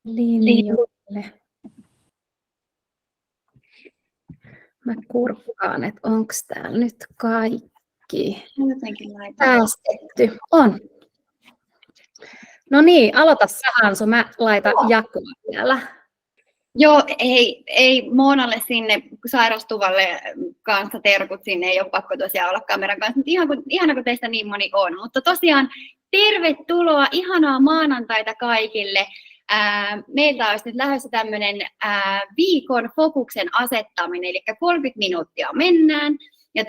linjoille. Mä kurkkaan, että onko täällä nyt kaikki päästetty. On. No niin, aloita sä, Hansu. Mä laitan jakoa vielä. Joo, ei Moonalle sinne sairastuvalle kanssa terkut sinne, ei ole pakko tosiaan olla kameran kanssa, mutta ihana kun teistä niin moni on. Mutta tosiaan tervetuloa, ihanaa maanantaita kaikille. Meiltä olisi nyt lähdössä tämmöinen viikon fokuksen asettaminen, eli 30 minuuttia mennään. Ja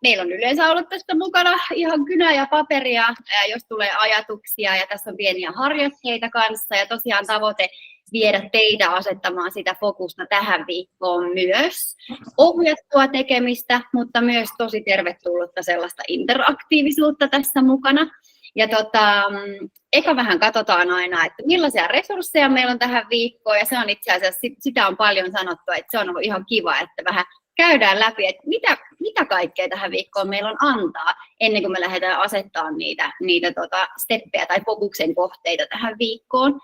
meillä on yleensä ollut tästä mukana ihan kynä ja paperia, jos tulee ajatuksia, ja tässä on pieniä harjoitteita kanssa, ja tosiaan tavoite viedä teitä asettamaan sitä fokusta tähän viikkoon myös. Ohjattua tekemistä, mutta myös tosi tervetullutta sellaista interaktiivisuutta tässä mukana. Ja eka vähän katsotaan aina, että millaisia resursseja meillä on tähän viikkoon, ja se on itse asiassa, sitä on paljon sanottu, että se on ollut ihan kiva, että vähän käydään läpi, että mitä kaikkea tähän viikkoon meillä on antaa, ennen kuin me lähdetään asettamaan niitä steppejä tai fokuksen kohteita tähän viikkoon.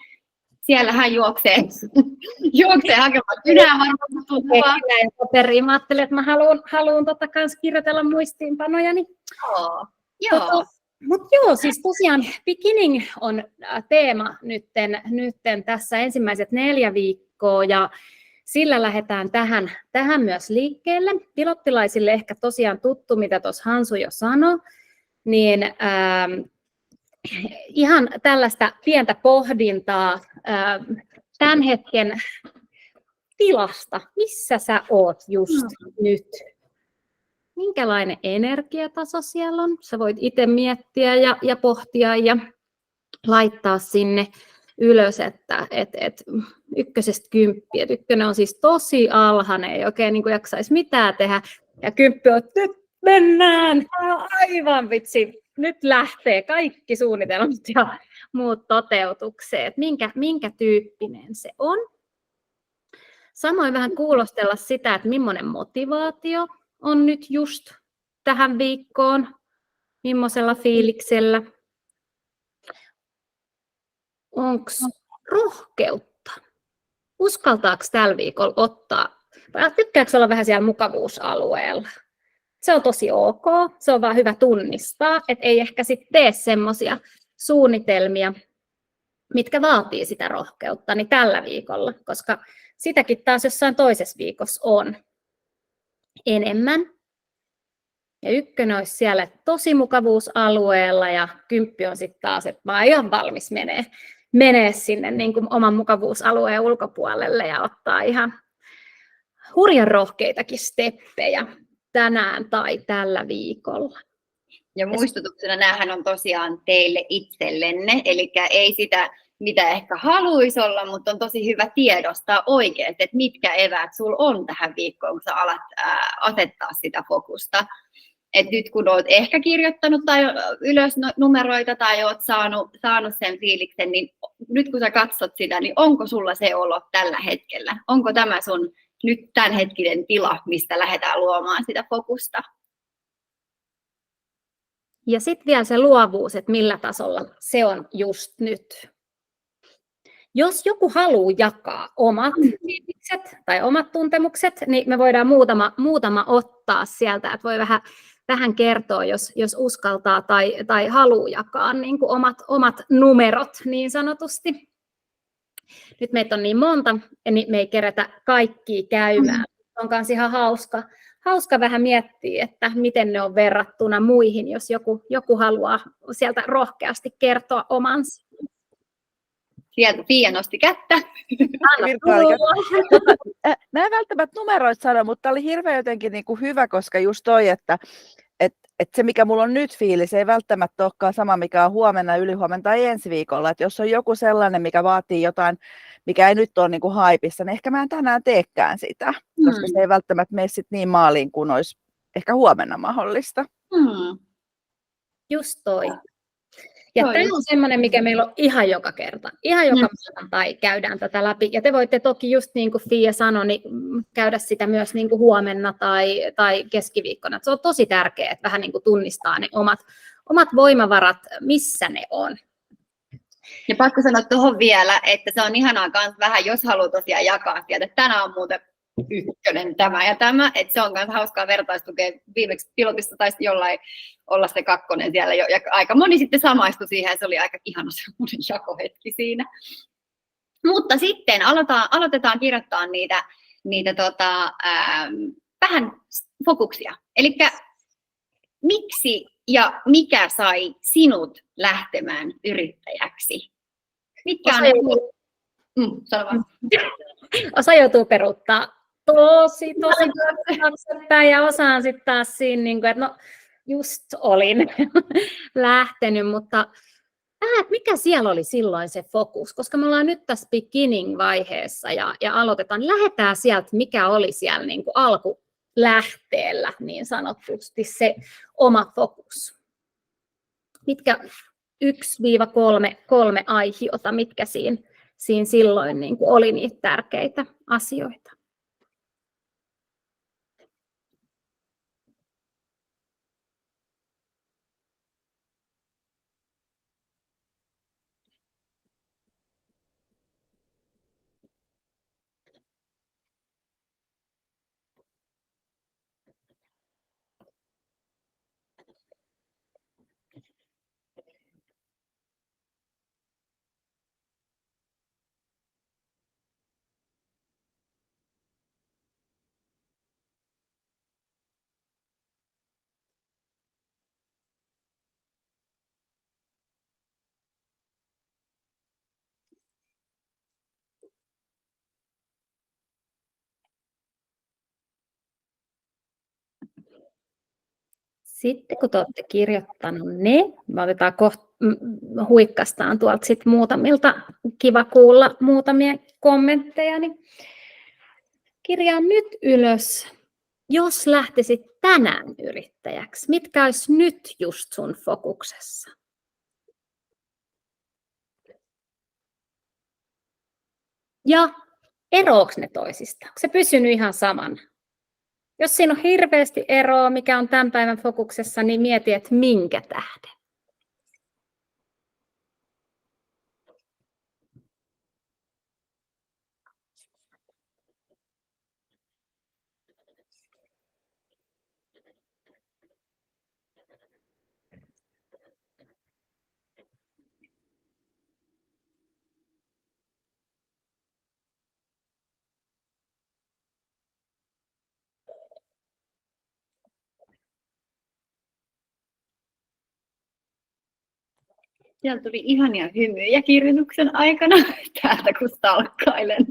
Siellähän juoksee hakemaan kynää varmaan tuntua. Mä ajattelin, että mä haluan kans kirjoitella muistiinpanojani. Joo. Mutta joo, siis tosiaan beginning on teema nytten tässä ensimmäiset 4 viikkoa, ja sillä lähdetään tähän myös liikkeelle. Pilottilaisille ehkä tosiaan tuttu, mitä tuossa Hansu jo sanoi, niin ihan tällaista pientä pohdintaa tämän hetken tilasta, missä sä oot just nyt. Minkälainen energiataso siellä on? Sä voit itse miettiä ja pohtia ja laittaa sinne ylös, että 1–10. 1 on siis tosi alhainen, ei oikein niin kuin jaksaisi mitään tehdä. Ja 10 on, nyt mennään, aivan vitsi, nyt lähtee kaikki suunnitelmat ja muut toteutukseen. Minkä tyyppinen se on? Samoin vähän kuulostella sitä, että millainen motivaatio on nyt just tähän viikkoon, millaisella fiiliksellä. Onko rohkeutta? Uskaltaako tällä viikolla ottaa? Vai tykkääkö olla vähän siellä mukavuusalueella? Se on tosi ok, se on vaan hyvä tunnistaa, että ei ehkä sitten tee semmoisia suunnitelmia, mitkä vaatii sitä rohkeutta niin tällä viikolla, koska sitäkin taas jossain toisessa viikossa on enemmän. Ja 1 olisi siellä tosi mukavuusalueella ja 10 on sitten taas, että mä oon ihan valmis menee sinne niin kuin oman mukavuusalueen ulkopuolelle ja ottaa ihan hurjan rohkeitakin steppejä tänään tai tällä viikolla. Ja muistutuksena näähän on tosiaan teille itsellenne, eli ei sitä, mitä ehkä haluaisi olla, mutta on tosi hyvä tiedostaa oikeasti, että mitkä eväät sulla on tähän viikkoon, kun sä alat asettaa sitä fokusta. Et nyt kun olet ehkä kirjoittanut tai ylös numeroita tai olet saanut sen fiiliksen, niin nyt kun sä katsot sitä, niin onko sulla se olo tällä hetkellä? Onko tämä sun nyt tämänhetkinen tila, mistä lähdetään luomaan sitä fokusta? Ja sitten vielä se luovuus, että millä tasolla se on just nyt. Jos joku haluaa jakaa omat fiilikset tai omat tuntemukset, niin me voidaan muutama ottaa sieltä, että voi vähän kertoa, jos uskaltaa tai haluaa jakaa niin kuin omat numerot niin sanotusti. Nyt meitä on niin monta, niin me ei kerätä kaikkia käymään. On myös ihan hauska vähän miettiä, että miten ne on verrattuna muihin, jos joku haluaa sieltä rohkeasti kertoa omansa. Sieltä Pia nosti kättä. Näin välttämättä numeroita sano, mutta oli hirveän jotenkin niin kuin hyvä, koska just toi, että se mikä mulla on nyt fiilis, ei välttämättä olekaan sama, mikä on huomenna, ylihuomenna tai ensi viikolla. Että jos on joku sellainen, mikä vaatii jotain, mikä ei nyt ole niin kuin haipissa, niin ehkä mä en tänään teekään sitä, koska se ei välttämättä mene sit niin maaliin kuin olisi ehkä huomenna mahdollista. Just toi. Ja tämä on semmoinen, mikä meillä on ihan joka kerta. Ihan joka maanantai käydään tätä läpi. Ja te voitte toki just niin kuin Fia sanoi, niin käydä sitä myös niin kuin huomenna tai keskiviikkona. Se on tosi tärkeää, että vähän niin kuin tunnistaa ne omat voimavarat, missä ne on. Ja pakko sanoa tuohon vielä, että se on ihanaa myös vähän, jos haluaa tosiaan jakaa sieltä, että tänään on muuten ykkönen tämä ja tämä, että se on myös hauskaa vertaistukea. Viimeksi pilotissa taisi jollain olla se kakkonen siellä jo, ja aika moni sitten samaistui siihen, ja se oli aika ihana semmoinen jakohetki siinä. Mutta sitten aloitetaan kirjoittaa niitä vähän fokuksia. Eli miksi ja mikä sai sinut lähtemään yrittäjäksi? Mitkä on... Sano vaan. Osa joutuu peruuttaa tosi taaksepäin ja osaan sitten taas siinä, että no just olin lähtenyt, mutta mikä siellä oli silloin se fokus, koska me ollaan nyt tässä beginning-vaiheessa ja aloitetaan, lähdetään sieltä, mikä oli siellä niin kuin alkulähteellä niin sanotusti se oma fokus. Mitkä 1-3 aihiota, mitkä siinä silloin niin kuin oli niitä tärkeitä asioita. Sitten kun te olette kirjoittanut ne, me otetaan huikkastaan tuolta sit muutamilta, kiva kuulla muutamia kommentteja, niin kirjaa nyt ylös, jos lähtisit tänään yrittäjäksi, mitkä olisi nyt just sun fokuksessa? Ja eroako ne toisista? Onko se pysynyt ihan samana? Jos siinä on hirveästi eroa, mikä on tämän päivän fokuksessa, niin mieti, että minkä tähden. Siellä tuli ihania hymyjä kirjoituksen aikana täältä, kun stalkkailen.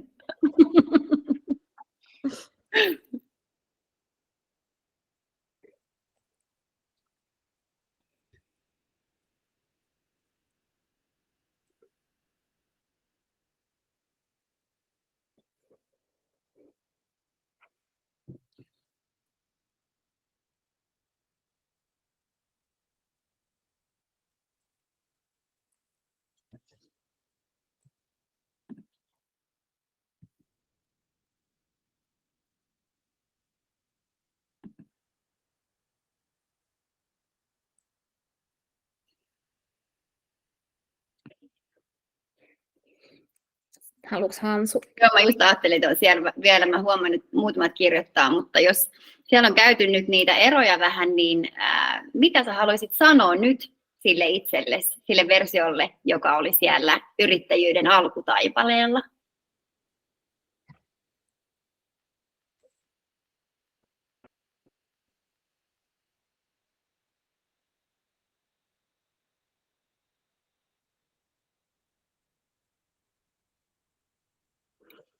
Haluatko Hansu? Joo, mä just ajattelin, että siellä vielä mä huomaan, että muutamat kirjoittaa, mutta jos siellä on käyty nyt niitä eroja vähän, niin mitä sä haluaisit sanoa nyt sille itsellesi, sille versiolle, joka oli siellä yrittäjyyden alkutaipaleella?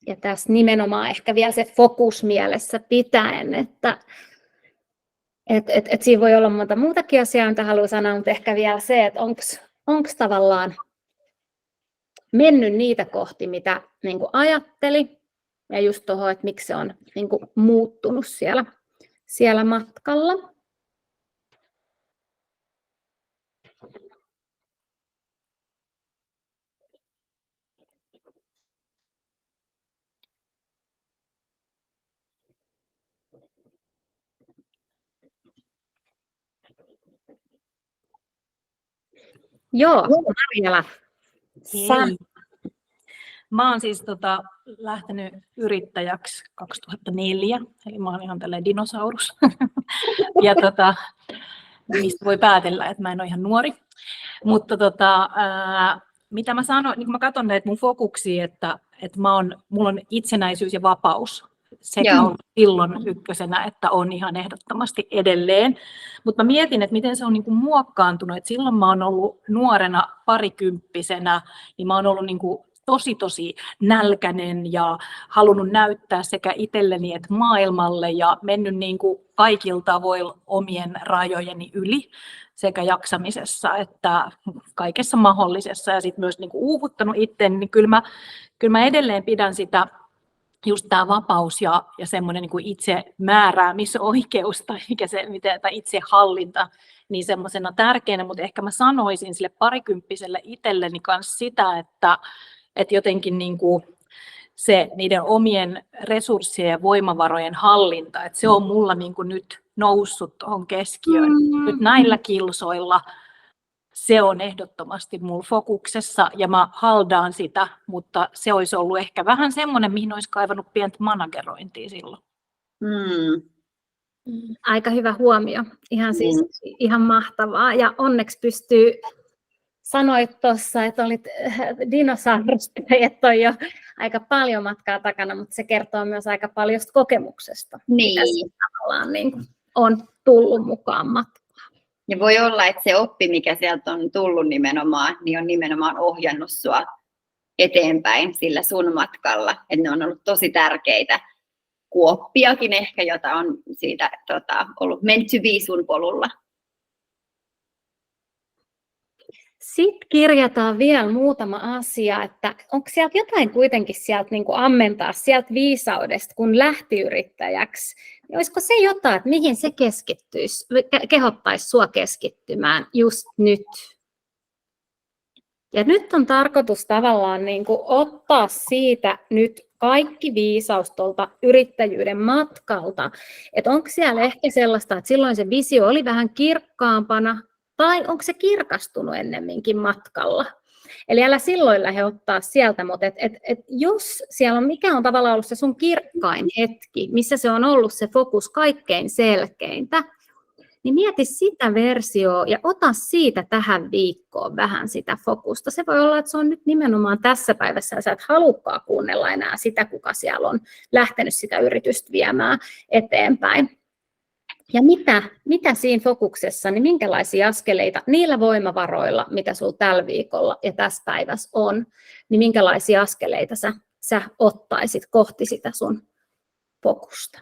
Ja tässä nimenomaan ehkä vielä se fokus mielessä pitäen, että siinä voi olla monta muutakin asiaa, mitä haluan sanoa, mutta ehkä vielä se, että onko tavallaan mennyt niitä kohti, mitä niin kuin ajatteli, ja just tuohon, että miksi se on niin kuin muuttunut siellä matkalla. Joo, Marjala, Sam. Mä oon siis lähtenyt yrittäjäksi 2004, eli mä oon ihan tällainen dinosaurus. Ja mistä voi päätellä, että mä en ole ihan nuori. Mutta mitä mä sanon, niin kun mä katson näitä mun fokuksia, että mulla on itsenäisyys ja vapaus sekä on silloin ykkösenä, että on ihan ehdottomasti edelleen. Mutta mä mietin, että miten se on niin kuin muokkaantunut. Että silloin mä oon ollut nuorena parikymppisenä, niin mä oon ollut niin kuin tosi nälkäinen ja halunnut näyttää sekä itselleni että maailmalle ja mennyt niin kuin kaikilla tavoilla omien rajojeni yli sekä jaksamisessa että kaikessa mahdollisessa ja sitten myös niin kuin uuvuttanut itseäni, niin kyllä mä edelleen pidän sitä just tämä vapaus ja semmoinen niin kuin itsemääräämisoikeus tai itsehallinta niin semmoisena tärkeänä, mutta ehkä mä sanoisin sille parikymppiselle itselleni kanssa sitä, että jotenkin niin kuin se niiden omien resurssien ja voimavarojen hallinta, että se on mulla niin kuin nyt noussut tuohon keskiöön. Nyt näillä kilsoilla se on ehdottomasti mulla fokuksessa ja mä haldaan sitä, mutta se olisi ollut ehkä vähän semmoinen, mihin olisi kaivannut pientä managerointia silloin. Aika hyvä huomio. Ihan mahtavaa. Ja onneksi pystyy, sanoit tuossa, että olit dinosaurusta, että on jo aika paljon matkaa takana, mutta se kertoo myös aika paljon kokemuksesta, mitä tavallaan niin kuin on tullut mukaan matkaan. Ja voi olla, että se oppi, mikä sieltä on tullut nimenomaan, niin on nimenomaan ohjannut sua eteenpäin sillä sun matkalla. Että ne on ollut tosi tärkeitä kuoppiakin ehkä, jota on siitä ollut meant to be sun polulla. Sitten kirjataan vielä muutama asia, että onko sieltä jotain kuitenkin sieltä niin kuin ammentaa sieltä viisaudesta, kun lähti yrittäjäksi. Niin olisiko se jotain, että mihin se keskittyisi, kehottaisi sua keskittymään just nyt? Ja nyt on tarkoitus tavallaan niin kuin ottaa siitä nyt kaikki viisaus tuolta yrittäjyyden matkalta. Että onko siellä ehkä sellaista, että silloin se visio oli vähän kirkkaampana, tai onko se kirkastunut ennemminkin matkalla? Eli älä silloin lähde ottaa sieltä, mutta jos siellä on, mikä on tavallaan ollut se sun kirkkain hetki, missä se on ollut se fokus kaikkein selkeintä, niin mieti sitä versioa ja ota siitä tähän viikkoon vähän sitä fokusta. Se voi olla, että se on nyt nimenomaan tässä päivässä ja sä et halukkaan kuunnella enää sitä, kuka siellä on lähtenyt sitä yritystä viemään eteenpäin. Ja mitä siinä fokuksessa, niin minkälaisia askeleita niillä voimavaroilla, mitä sulla tällä viikolla ja tässä päivässä on, niin minkälaisia askeleita sä ottaisit kohti sitä sun fokusta?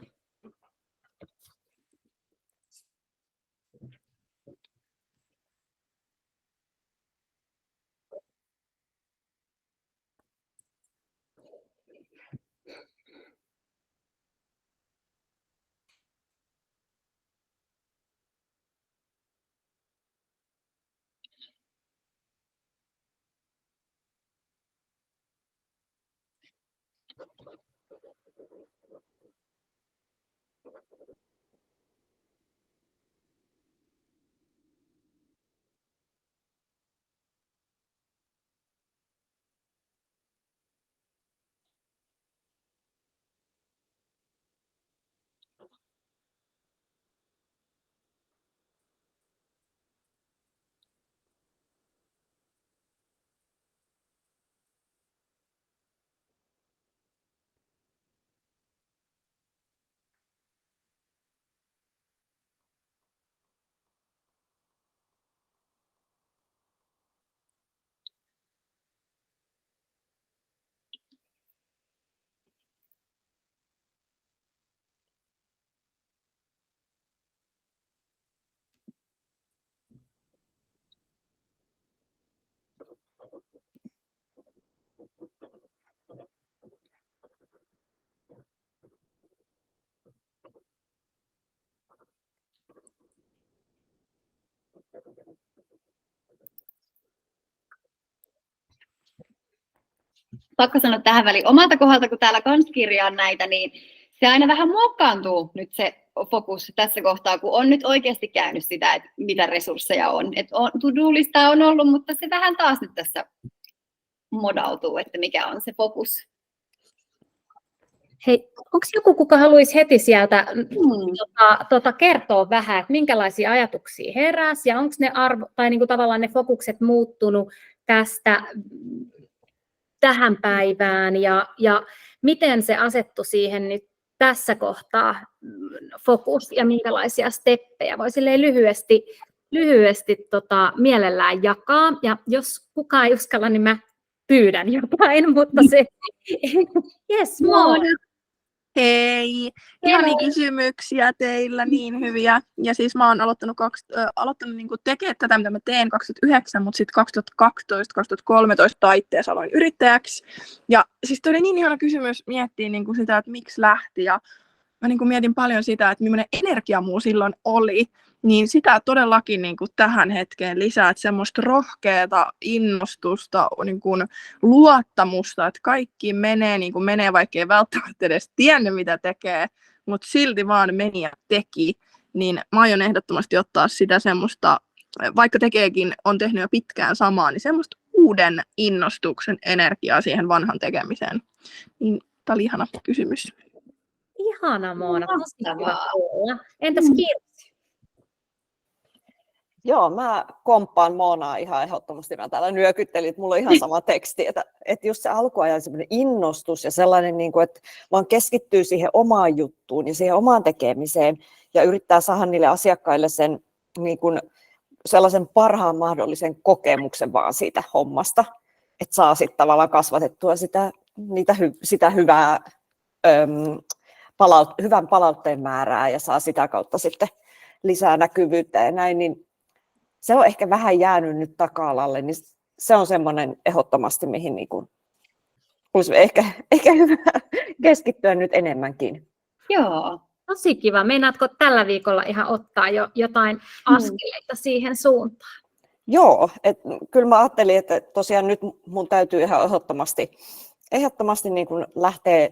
Pakko sanoa tähän väliin omalta kohdalta, kun täällä kans kirjaan näitä, niin se aina vähän muokkaantuu nyt se fokus tässä kohtaa, kun on nyt oikeasti käynyt sitä, että mitä resursseja on. To-do-listaa on ollut, mutta se vähän taas nyt tässä modautuu, että mikä on se fokus. Hei, onko joku, kuka haluaisi heti sieltä kertoa vähän, että minkälaisia ajatuksia heräsi ja onko ne tai niinku tavallaan ne fokukset muuttunut tästä tähän päivään ja miten se asettui siihen nyt tässä kohtaa fokus ja minkälaisia steppejä voi silleen lyhyesti mielellään jakaa. Ja jos kukaan ei uskalla, niin mä pyydän jotain, mutta se... Yes, Moona. Hei, ihania kysymyksiä teillä, niin hyviä. Ja siis mä oon aloittanut niin tekemään tätä, mitä mä teen 2009, mutta sitten 2012-2013 taitteessa aloin yrittäjäksi. Ja siis toi oli niin ihana kysymys miettiä niin kuin sitä, että miksi lähti. Ja mä niin kuin mietin paljon sitä, että millainen energia muu silloin oli. Niin sitä todellakin niin kuin tähän hetkeen lisää, että semmoista rohkeata innostusta, niin kuin luottamusta, että kaikki menee niin kuin menee, vaikka ei välttämättä edes tiennyt, mitä tekee, mutta silti vaan meni ja teki. Niin mä aion ehdottomasti ottaa sitä semmoista, vaikka on tehnyt jo pitkään samaa, niin semmoista uuden innostuksen energiaa siihen vanhan tekemiseen. Niin tää oli ihana kysymys. Ihana, Moona, tosi kiva kuulla. Entäs Kirsi? Joo, mä komppaan Moonaa ihan ehdottomasti. Mä täällä nyökyttelin, että mulla on ihan sama teksti. Että just se alkuajan semmoinen innostus ja sellainen, niin kuin, että vaan keskittyy siihen omaan juttuun ja siihen omaan tekemiseen ja yrittää saada niille asiakkaille sen niin kuin, sellaisen parhaan mahdollisen kokemuksen vaan siitä hommasta. Että saa sitten tavallaan kasvatettua sitä hyvää, hyvän palautteen määrää ja saa sitä kautta sitten lisää näkyvyyttä ja näin, niin se on ehkä vähän jäänyt nyt taka-alalle, niin se on semmoinen ehdottomasti, mihin niin kuin olisi ehkä hyvä keskittyä nyt enemmänkin. Joo. Tosi kiva. Meinaatko tällä viikolla ihan ottaa jo jotain askeleita siihen suuntaan? Joo, kyllä mä ajattelin, että tosiaan nyt mun täytyy ihan ehdottomasti niin kuin lähteä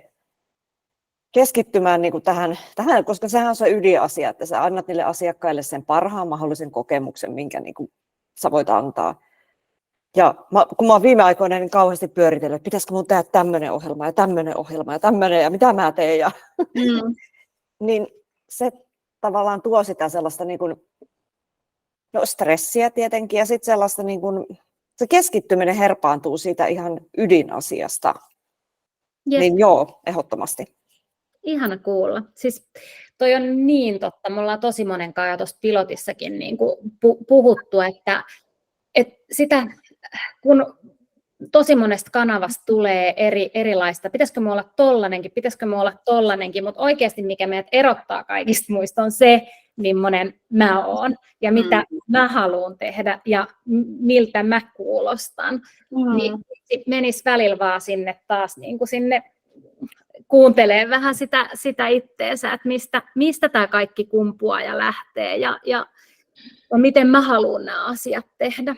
keskittymään niin kuin tähän, koska sehän on se ydinasia, että sä annat niille asiakkaille sen parhaan mahdollisen kokemuksen, minkä niin kuin sä voit antaa. Ja kun mä oon viime aikoina niin kauheasti pyöritellyt, että pitäisikö mun tehdä tämmöinen ohjelma ja tämmöinen ja mitä mä teen. Niin se tavallaan tuo sitä sellaista niin kuin, stressiä tietenkin ja sitten sellaista, niin kuin, se keskittyminen herpaantuu siitä ihan ydinasiasta. Yes. Niin joo, ehdottomasti. Ihana kuulla. Siis toi on niin totta. Me ollaan tosi monen kanssa tuossa pilotissakin niin kuin puhuttu, että sitä, kun tosi monesta kanavasta tulee erilaista, pitäisikö me olla tollanenkin, mutta oikeasti mikä meidät erottaa kaikista muista on se, millainen mä oon ja mitä mä haluan tehdä ja miltä mä kuulostan. Niin menisi välillä vaan sinne taas niin kuin sinne kuuntelee vähän sitä itteensä, että mistä tämä kaikki kumpuaa ja lähtee ja miten mä haluan nämä asiat tehdä.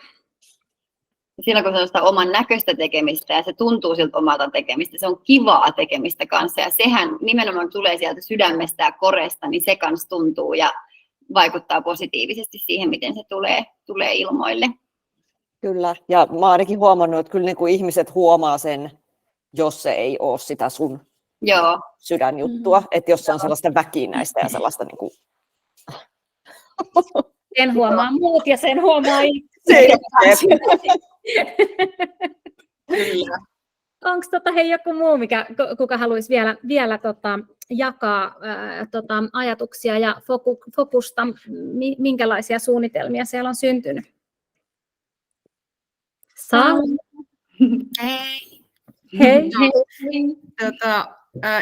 Silloin kun se on sitä oman näköistä tekemistä ja se tuntuu siltä omalta tekemistä, se on kivaa tekemistä kanssa ja sehän nimenomaan tulee sieltä sydämestä ja koresta, niin se kanssa tuntuu ja vaikuttaa positiivisesti siihen, miten se tulee ilmoille. Kyllä, ja mä oon ainakin huomannut, että kyllä niin kuin ihmiset huomaa sen, jos se ei ole sitä sun sydänjuttua, että jos se on sellaista väkinäistä ja sellaista niin kuin... Sen huomaa muut ja sen huomaa itse. Onko hei, joku muu, kuka haluaisi vielä jakaa ajatuksia ja fokusta, minkälaisia suunnitelmia siellä on syntynyt? Hei. Hei.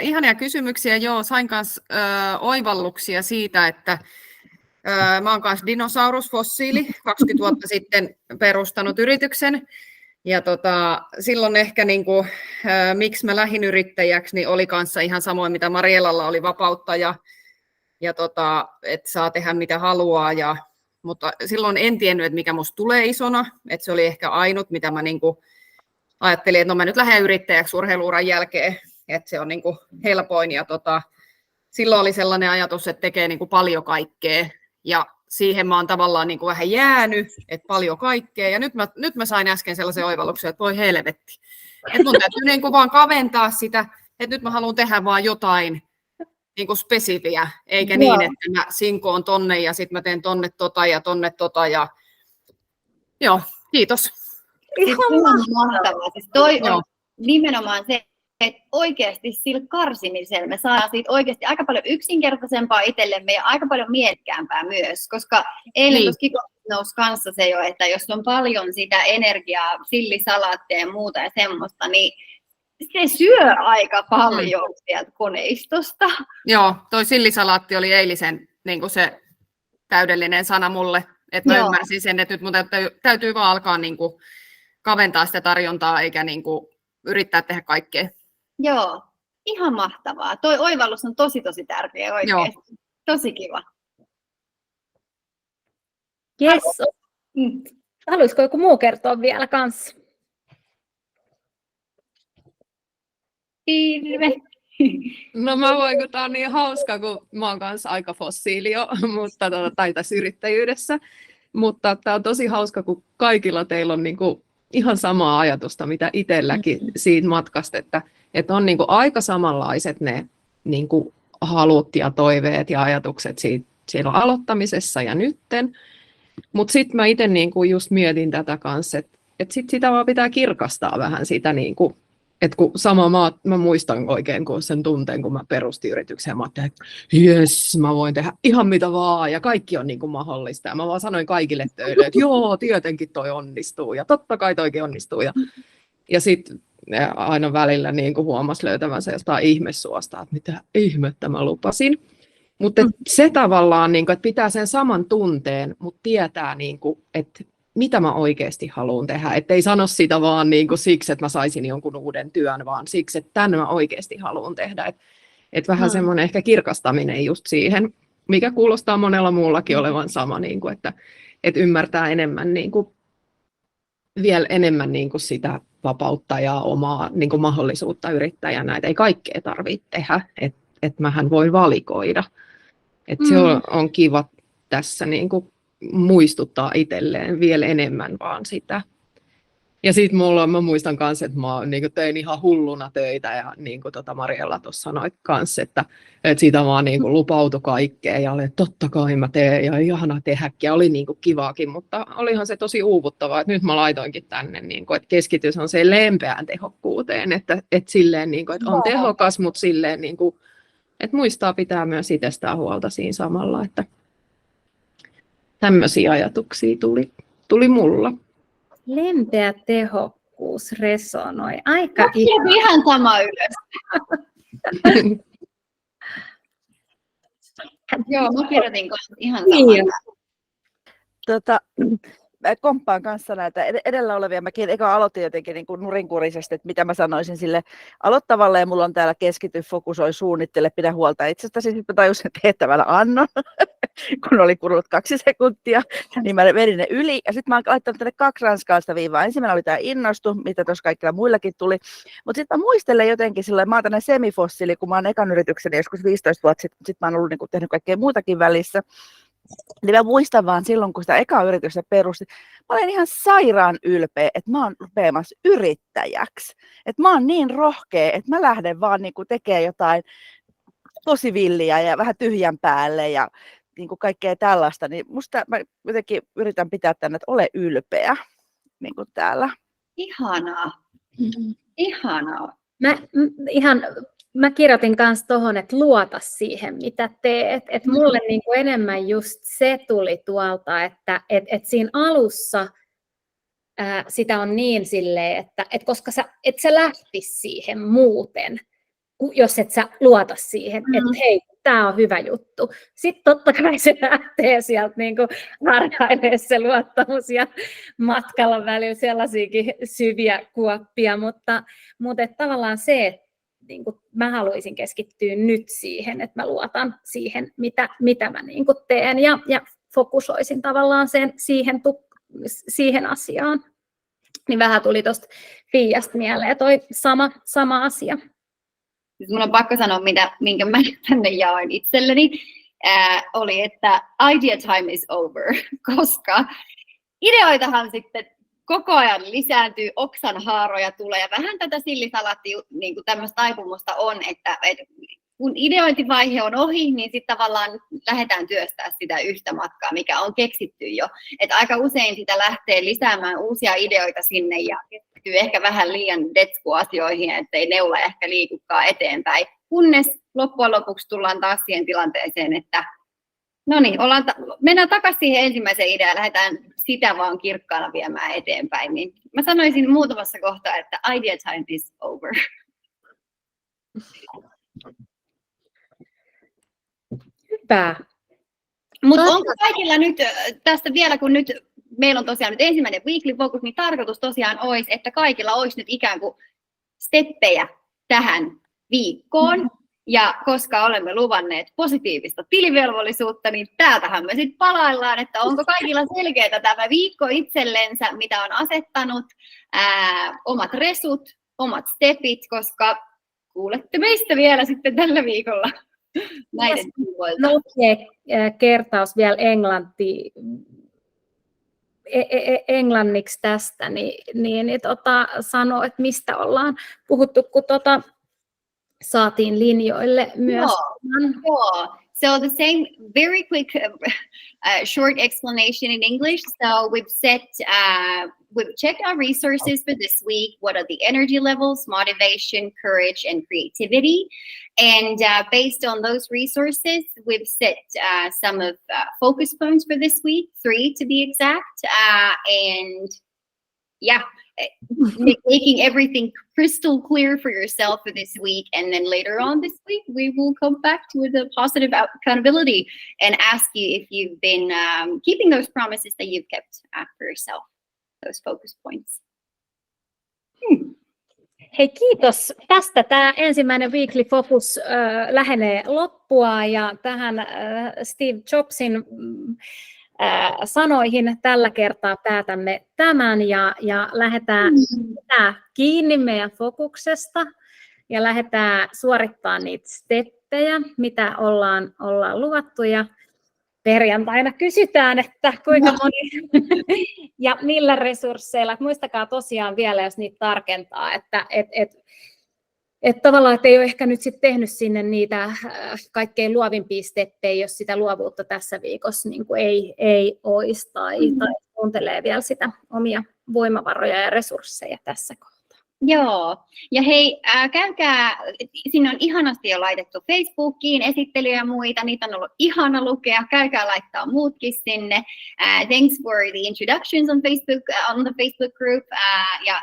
Ihania kysymyksiä. Joo, sain myös oivalluksia siitä, että mä oon kanssa dinosaurusfossiili, 20 vuotta sitten perustanut yrityksen. Ja silloin ehkä miksi mä lähdin yrittäjäksi, niin oli kanssa ihan samoin, mitä Marielalla oli vapautta ja että saa tehdä mitä haluaa. Mutta silloin en tiennyt, että mikä musta tulee isona. Että se oli ehkä ainut, mitä mä ajattelin, että no mä nyt lähden yrittäjäksi urheiluuran jälkeen. Että se on helpoin. Ja silloin oli sellainen ajatus, että tekee paljon kaikkea. Ja siihen mä oon tavallaan niin kuin vähän jäänyt, että paljon kaikkea. Ja nyt mä sain äsken sellaisen oivalluksen, että voi helvetti. Että mun täytyy niin kuin vaan kaventaa sitä, että nyt mä haluan tehdä vaan jotain niin kuin spesifiä, eikä niin, että mä sinkoon tonne ja sitten mä teen tonne tota. Ja... Joo, kiitos. Ihan mahtavaa. Siis toi on nimenomaan se, että oikeasti sillä karsimisella me saadaan siitä oikeasti aika paljon yksinkertaisempaa itsellemme ja aika paljon mielekkäämpää myös, koska eilen tuossa kikossa nousi kanssa se jo, että jos on paljon sitä energiaa, sillisalaattia ja muuta ja semmoista, niin se syö aika paljon sieltä koneistosta. Joo, toi sillisalaatti oli eilisen niin kuin se täydellinen sana mulle, että mä ymmärsin sen, että nyt mun täytyy vaan alkaa niin kuin kaventaa sitä tarjontaa eikä niin kuin yrittää tehdä kaikkea. Joo, ihan mahtavaa. Toi oivallus on tosi tärkeä oikeasti. Joo. Tosi kiva. Yes. Haluaisiko joku muu kertoa vielä kanssa? Hirve. No mä voin, kun tää on niin hauska, kun mä oon kanssa aika fossiilio, mutta tai tässä yrittäjyydessä. Mutta tää on tosi hauska, kun kaikilla teillä on niinku ihan samaa ajatusta, mitä itselläkin siitä matkasta, että on niinku aika samanlaiset ne niinku halut ja toiveet ja ajatukset siellä aloittamisessa ja nytten. Mutta sitten mä itse niinku just mietin tätä kanssa, että sit sitä vaan pitää kirkastaa vähän sitä, niinku, että kun mä muistan oikein kun sen tunteen, kun mä perustin yrityksen, mä ajattelin, että jes, mä voin tehdä ihan mitä vaan ja kaikki on niinku mahdollista. Ja mä vaan sanoin kaikille töille, että joo, tietenkin toi onnistuu ja totta kai toikin onnistuu. Ja sitten aina välillä niinku huomasi löytävänsä jostain ihmesuosta, että mitä ihmettä mä lupasin. Mutta se tavallaan, niinku, että pitää sen saman tunteen, mutta tietää, niinku, että mitä mä oikeasti haluan tehdä. Että ei sano sitä vaan niinku siksi, että mä saisin jonkun uuden työn, vaan siksi, että tämän mä oikeasti haluan tehdä. Et vähän semmoinen ehkä kirkastaminen just siihen, mikä kuulostaa monella muullakin olevan sama, niinku, että ymmärtää enemmän, niinku, vielä enemmän niinku sitä vapautta ja omaa niinku mahdollisuutta yrittäjänä. Et ei kaikkea tarvitse tehdä, että mähän voin valikoida. Se on kiva tässä niinku muistuttaa itselleen vielä enemmän vaan sitä. Ja sitten mä muistan kanssa, että mä niinku tein ihan hulluna töitä ja niin kuin Mariella tuossa sanoi kanssa, että siitä vaan niinku lupautui kaikkea ja oli, että totta kai mä teen ja ihana tehdäkin ja oli niinku kivaakin, mutta olihan se tosi uuvuttavaa, että nyt mä laitoinkin tänne, niinku, että keskitys on se lempeään tehokkuuteen, että silleen, niinku, että on tehokas, mutta silleen, niinku, että muistaa pitää myös itsestään huolta siinä samalla, että tämmöisiä ajatuksia tuli mulla. Lempeä tehokkuus resonoi. Aika ihan sama ylös. Joo, mä kirjoitin ihan samaa. Komppaan kanssa näitä edellä olevia. Mäkin eka aloitin jotenkin niin kuin nurinkurisesti, että mitä mä sanoisin sille aloittavalle. Ja mulla on täällä keskity, fokusoi, suunnittele, pidä huolta itsestäsi. Sitten mä tajusin, että tehtävällä annon, kun oli kulunut 2 sekuntia. Niin mä vedin ne yli. Ja sitten mä oon laittanut tänne 2 ranskalaista viivaa. Ensimmäinen oli tämä innostu, mitä tuossa kaikilla muillakin tuli. Mutta sitten mä muistelen jotenkin silloin, mä oon tämmöinen semifossiili, kun mä oon ekan yritykseni joskus 15 vuotta sitten. Sitten mä oon ollut niin kuin tehnyt kaikkea muutakin välissä. Niin mä muistan vaan silloin, kun sitä ekaa yritystä perustin, mä olen ihan sairaan ylpeä, että mä oon rupeamassa yrittäjäksi. Että mä oon niin rohkea, että mä lähden vaan niinku tekemään jotain tosi villiä ja vähän tyhjän päälle ja niinku kaikkea tällaista. Niin musta mä jotenkin yritän pitää tänne, että ole ylpeä niin kuin täällä. Ihanaa. Ihanaa. Mä kirjoitin kanssa tuohon, että luota siihen, mitä teet. Et mulle niinku enemmän just se tuli tuolta, että siinä alussa sitä on niin silleen, että koska sä et sä lähtisi siihen muuten, jos et sä luota siihen, että hei, tämä on hyvä juttu. Sitten totta kai se lähtee sieltä niinku harhailee se luottamus ja matkalla välillä sellaisiakin syviä kuoppia, mutta tavallaan se, että niin kuin mä haluaisin keskittyä nyt siihen, että mä luotan siihen, mitä mä niin kuin teen ja fokusoisin tavallaan siihen asiaan. Niin vähän tuli tuosta Fiiasta mieleen toi sama asia. Mun on pakko sanoa, minkä mä tänne jaoin itselleni. oli, että idea time is over, koska ideoitahan sitten koko ajan lisääntyy, oksanhaaroja tulee ja vähän tätä sillisalaattia niin kuin tämmöistä taipumusta on, että kun ideointivaihe on ohi, niin sitten tavallaan lähdetään työstää sitä yhtä matkaa, mikä on keksitty jo. Että aika usein sitä lähtee lisäämään uusia ideoita sinne ja keskittyy ehkä vähän liian detsku-asioihin, ettei neula ehkä liikukaan eteenpäin. Kunnes loppujen lopuksi tullaan taas siihen tilanteeseen, että no niin, mennään takaisin siihen ensimmäiseen ideaan ja lähdetään sitä vaan kirkkaana viemään eteenpäin. Niin mä sanoisin muutamassa kohtaa, että idea time is over. Hyvä. Mutta onko kaikilla nyt tästä vielä, kun nyt meillä on tosiaan nyt ensimmäinen weekly focus, niin tarkoitus tosiaan olisi, että kaikilla olisi nyt ikään kuin steppejä tähän viikkoon. Ja koska olemme luvanneet positiivista tilivelvollisuutta, niin täältähän me sitten palaillaan, että onko kaikilla selkeää tämä viikko itsellensä, mitä on asettanut, omat resut, omat stepit, koska kuulette meistä vielä sitten tällä viikolla näiden tiimoilta. Nopea kertaus vielä englanniksi tästä, niin sano, että mistä ollaan puhuttu, kun saatiin linjoille myös. Joo. So the same, very quick, short explanation in English. So we've checked our resources for this week. What are the energy levels, motivation, courage, and creativity? And based on those resources, we've set some of focus points for this week, 3 to be exact. And yeah, making everything crystal clear for yourself for this week. And then later on this week, we will come back to the positive accountability and ask you if you've been keeping those promises that you've kept for yourself, those focus points. Hei, kiitos tästä. Tämä ensimmäinen Weekly Focus lähenee loppua ja tähän Steve Jobsin sanoihin tällä kertaa päätämme tämän ja lähdetään kiinni meidän fokuksesta ja lähdetään suorittamaan niitä steppejä, mitä ollaan luvattu ja perjantaina kysytään, että kuinka moni ja millä resursseilla. Muistakaa tosiaan vielä, jos niitä tarkentaa, että tavallaan, että ei ole ehkä nyt sit tehnyt sinne niitä kaikkein luovimpia steppejä, jos sitä luovuutta tässä viikossa niin kuin ei olisi tai kuuntelee vielä sitä omia voimavaroja ja resursseja tässä kohtaa. Joo, ja hei, käykää, sinne on ihanasti jo laitettu Facebookiin esittelyjä ja muita, niitä on ollut ihana lukea, käykää laittaa muutkin sinne. Thanks for the introductions on Facebook, on the Facebook group, ja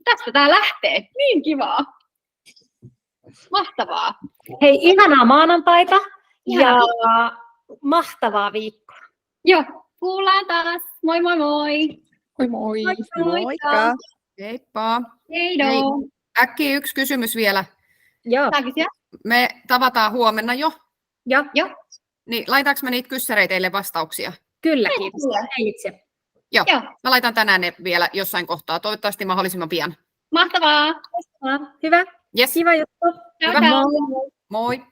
tästä tää lähtee, niin kivaa. Mahtavaa. Hei, ihanaa maanantaita ja mahtavaa viikkoa. Joo, kuullaan taas. Moi moi moi. Moi moi. Moikka! Heippa. Heido. Hei, äkkiä yksi kysymys vielä. Joo. Saa kysyä? Me tavataan huomenna jo. Joo. Niin laitaanko mä niitä kyssäreitä teille vastauksia? Kyllä, kiitos. Itse. Joo. Joo. Mä laitan tänään ne vielä jossain kohtaa. Toivottavasti mahdollisimman pian. Mahtavaa. Hyvä. Yes. Kiva juttu. Ciao, Hyvä. ciao. Moi.